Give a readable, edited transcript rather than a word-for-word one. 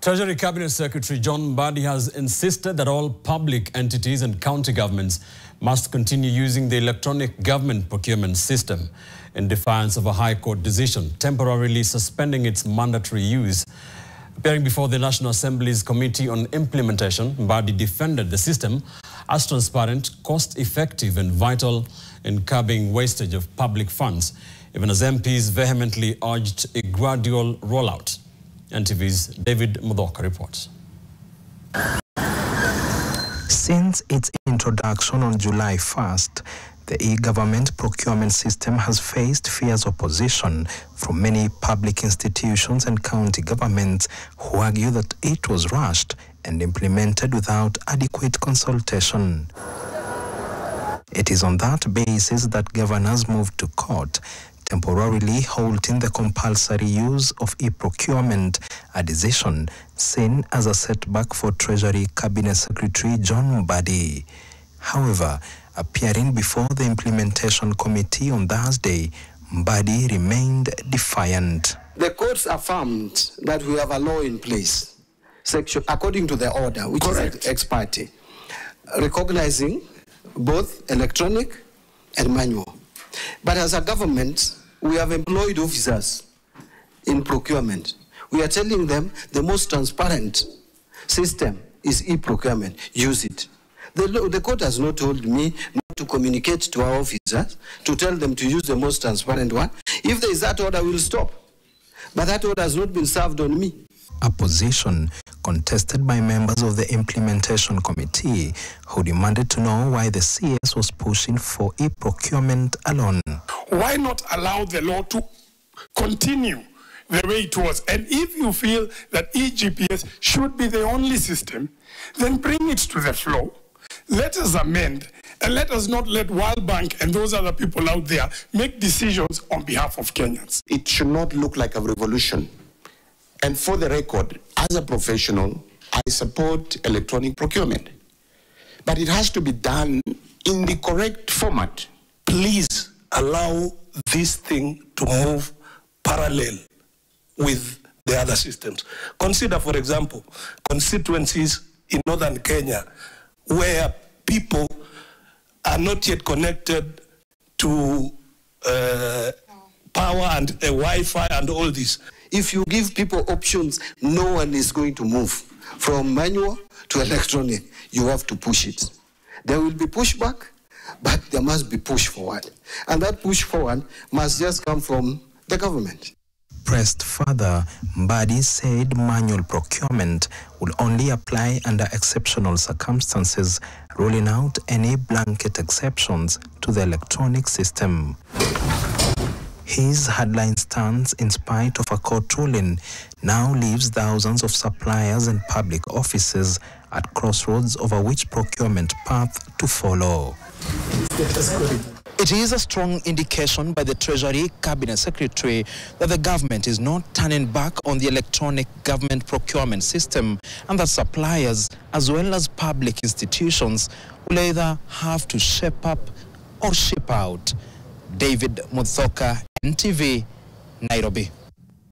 Treasury Cabinet Secretary John Mbadi has insisted that all public entities and county governments must continue using the electronic government procurement system in defiance of a High Court decision temporarily suspending its mandatory use. Appearing before the National Assembly's Committee on Implementation, Mbadi defended the system as transparent, cost-effective and vital in curbing wastage of public funds, even as MPs vehemently urged a gradual rollout. NTV's David Mudoka reports. Since its introduction on July 1st, the e-government procurement system has faced fierce opposition from many public institutions and county governments who argue that it was rushed and implemented without adequate consultation. It is on that basis that governors moved to court, temporarily halting the compulsory use of e-procurement, a decision seen as a setback for Treasury Cabinet Secretary John Mbadi. However, appearing before the Implementation Committee on Thursday, Mbadi remained defiant. The courts affirmed that we have a law in place, according to the order, which Correct. Is ex parte, recognizing both electronic and manual. But as a government, we have employed officers in procurement. We are telling them the most transparent system is e-procurement. Use it. The court has not told me not to communicate to our officers to tell them to use the most transparent one. If there is that order, we will stop. But that order has not been served on me. A position contested by members of the Implementation Committee who demanded to know why the CS was pushing for e-procurement alone. Why not allow the law to continue the way it was? And if you feel that eGPS should be the only system, then bring it to the floor. Let us amend, and let us not let World Bank and those other people out there make decisions on behalf of Kenyans. It should not look like a revolution. And for the record, as a professional, I support electronic procurement. But it has to be done in the correct format. Please allow this thing to move parallel with the other systems. Consider, for example, constituencies in northern Kenya where people are not yet connected to power and Wi-Fi and all this. If you give people options, no one is going to move from manual to electronic. You have to push it. There will be pushback, but there must be push forward. And that push forward must just come from the government. Pressed further, Mbadi said manual procurement will only apply under exceptional circumstances, ruling out any blanket exceptions to the electronic system. His headline stance, in spite of a court ruling, now leaves thousands of suppliers and public offices at crossroads over which procurement path to follow. It is a strong indication by the Treasury Cabinet Secretary that the government is not turning back on the electronic government procurement system and that suppliers as well as public institutions will either have to shape up or ship out. David Mudoka, NTV, Nairobi.